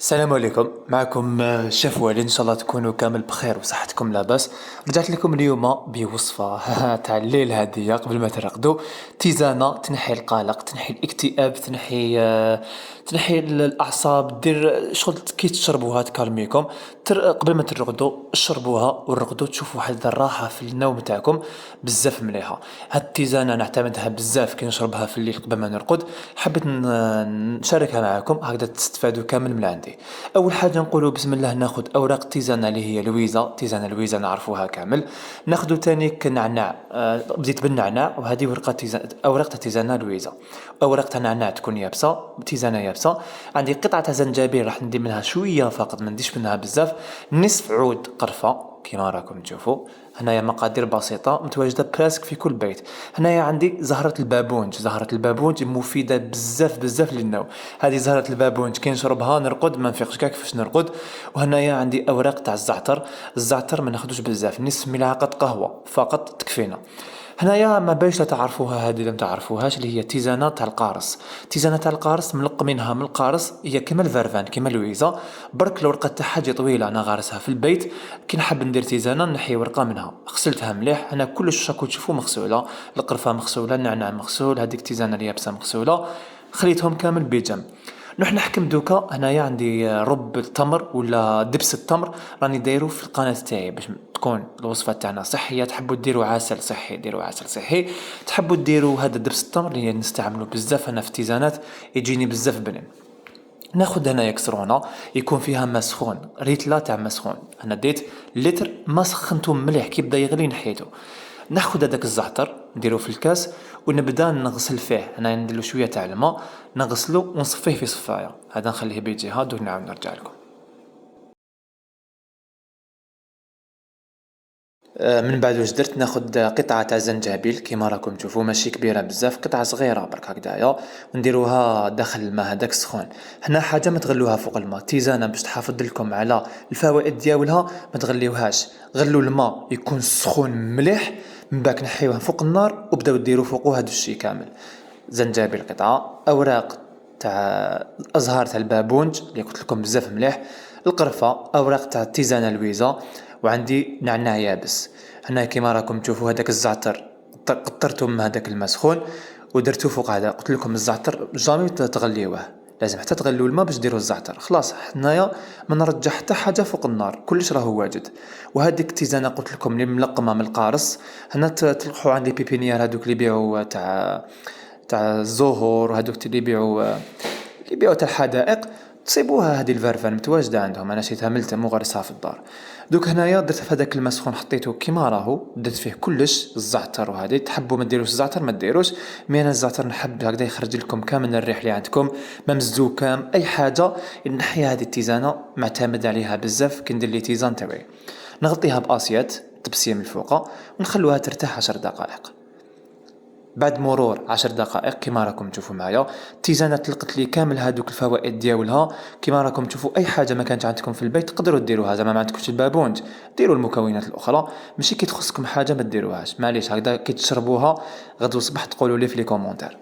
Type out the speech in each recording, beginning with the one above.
السلام عليكم، معكم الشيف والد. ان شاء الله تكونوا كامل بخير وصحتكم لاباس. رجعت لكم اليوم بوصفة تاع الليل هادية قبل ما ترقدوا. تيزانة تنحي القلق، تنحي الاكتئاب، تنحي الاعصاب، دير شغل كي تشربوها تكالميكم. قبل ما ترقدوا اشربوها ورقدوا تشوفوا واحد الراحة في النوم تاعكم بزاف مليحة. هاد التيزانة نعتمدها بزاف كي نشربها في الليل قبل ما نرقد. حبيت نشاركها معكم هكذا تستفادوا كامل من عندي. اول حاجه نقولوا بسم الله، ناخذ اوراق التيزانه اللي هي لويزا، تيزانه لويزا نعرفوها كامل. ناخذ تانيك نعناع، بديت بالنعناع، وهذه ورقه تيزانه، اوراق تاع تيزانه لويزا. اوراق تاع نعناع تكون يابسه، تيزانه يابسه. عندي قطعه زنجبيل راح ندير منها شويه فقط، ما نديش منها بزاف. نصف عود قرفه كيما راكم تشوفوا. هنايا مقادير بسيطة متواجدة براسك في كل بيت. هنايا عندي زهرة البابونج، زهرة البابونج مفيدة بزاف بزاف للنوم. هذه زهرة البابونج كي نشربها نرقد ما نفيقش كاع كيفاش نرقد. وهنايا عندي أوراق تاع الزعتر. الزعتر ما ناخدوش بزاف، نصف ملعقة قهوة فقط تكفينا. هنايا ما باش لا تعرفوها، هذه لم تعرفوهاش، اللي هي تيزانة تاع القارص. تيزانة تاع القارص ملقمينها من القارص، هي كيما الفرفان كيما لويزا، برك الورقة تاعها تجي طويلة. انا غارسها في البيت. كي نحب ندير تيزانة نحي ورقة منها، غسلتها مليح. انا كلش راكو تشوفوا مغسولة، القرفة مغسولة، النعناع مغسول، هذيك التيزانة اليابسة مغسولة. خليتهم كامل بجنب. نروح نحكم دوكا. هنايا عندي رب التمر ولا دبس التمر، راني دايرو في القناة تاعي باش تكون الوصفة تاعنا صحية. تحبوا ديروا عسل صحي ديروا عسل صحي، تحبوا ديروا هذا دبس التمر اللي نستعملوا بزاف انا في التيزانات، يجيني بزاف بنين. ناخذ هنايا كسرونه يكون فيها ماء سخون، ريتلا تاع ماء سخون. انا ديت لتر ما سخنته مليح، كي بدا يغلي نحيته. ناخذ هذاك الزعتر نديرو في الكاس ونبدا نغسل فيه. انا نديرو شويه تاع الماء نغسلو ونصفيه في صفايه. هذا نخليه بجهه، دوك نعاود نرجع لكم. من بعد واش درت، ناخد قطعة تاع زنجبيل كيما راكم تشوفوا، ماشي كبيرة بزاف، قطعة صغيرة برك هكذايا، ونديروها داخل الماء هذاك السخون. هنا حاجة ما تغلوها فوق الماء، تيزانة باش تحافظ لكم على الفوائد ديالها ما تغليوهاش. غلوا الماء يكون سخون مليح، من بعد نحيوه فوق النار وبداو ديروا فوقه هذا الشيء كامل. زنجبيل قطعة، أوراق تاع أزهار تاع البابونج اللي قلت لكم بزاف مليح، القرفة، أوراق تاع التيزانة لويزا، وعندي نعناع يابس. هنا كيما راكم تشوفوا هذاك الزعتر قطرته من هذاك الماء سخون ودرتو فوق هذا. قلت لكم الزعتر جامي تغليوه، لازم حتى تغليو الماء باش ديروا الزعتر. خلاص حنايا ما نرجع حتى حاجه فوق النار، كلش راهو واجد. وهذيك التيزانه قلت لكم اللي ملقمه من القارص. هنا تلقحوا عندي بيبينيير هذوك اللي يبيعوا تاع الزهور، وهذوك اللي يبيعوا تاع الحدائق. تصيبوها هذه الفرفان متواجده عندهم، انا شريتها ملتم وغرسها في الدار. دوك هنايا درت في هذاك الماء سخون حطيته كيما راهو، درت فيه كلش الزعتر. وهذه تحبوا ما ديروش الزعتر ما ديروش، مي انا الزعتر نحب هكذا يخرج لكم كامل الريح اللي عندكم، ما مزوكام اي حاجه. نحيا هذه التيزانه معتمد عليها بزاف كي ندير لي تيزان تاعي. نغطيها باسيات طبسيه من الفوق ونخلوها ترتاح 10 دقائق. بعد مرور 10 دقائق كيما راكم تشوفوا معايا، التيزانه تلقت لي كامل هذوك الفوائد ديالها. كيما راكم تشوفوا اي حاجه ما كانت عندكم في البيت تقدروا ديروها، زعما ما عندكمش البابونج ديروا المكونات الاخرى. ماشي كي تخصكم حاجه ما ديروهاش، معليش هكذا كي تشربوها غدو صباح تقولوا لي في لي كومونتير.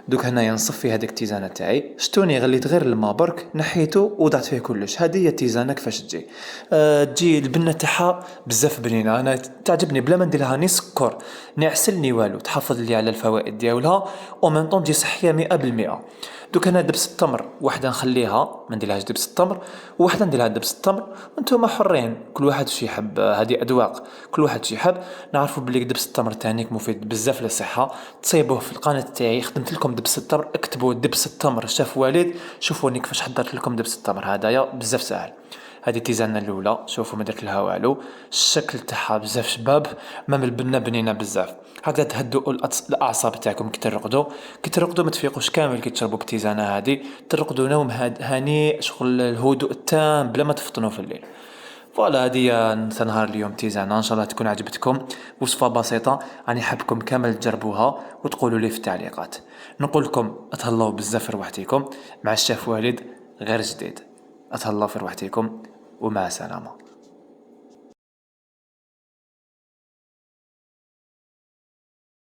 دوك هنايا نصفي هذيك التيزانه تاعي، شتوني غليت غير الماء برك نحيته وضعت فيه كلش. هذه هي التيزانه كيفاش تجي. تجي البنه تاعها بزاف بنينه، انا تعجبني بلا ما ندير لها ني سكر ني عسل ني والو، تحافظ لي على الفوائد ديالها او ميم طون تجي صحيه 100%. دوك انا دبس التمر واحده نخليها ما نديرلهاش دبس التمر، وواحده نديرلها دبس التمر. وانتم حرين كل واحد شي يحب، هذه اذواق كل واحد شي يحب. نعرفوا بلي دبس التمر تانيك مفيد بزاف للصحه. تصيبوه في القناه تاعي، خدمت لكم دبس التمر، اكتبوا دبس التمر شاف والد، شوفوني كيفاش حضرت لكم دبس التمر هذايا بزاف ساهل. هذه التيزانه الاولى شوفوا ما درت لها والو، الشكل تاعها بزاف شباب، مام البنه بنينه بزاف. هكذا تهدؤوا الاعصاب تاعكم كي ترقدوا. كي ترقدوا ما تفيقوش كامل كي تشربوا التيزانه هذه، ترقدوا نوم هنيء، شغل الهدوء التام بلا ما تفطنوا في الليل. فوالا هذه نهار اليوم تيزانه، ان شاء الله تكون عجبتكم. وصفه بسيطه، راني حابكم كامل تجربوها وتقولوا لي في التعليقات. نقول لكم اتهلاو بزاف في روحتكم مع الشيف والد غير جديد. اتهلاو في روحتكم ومع السلامه.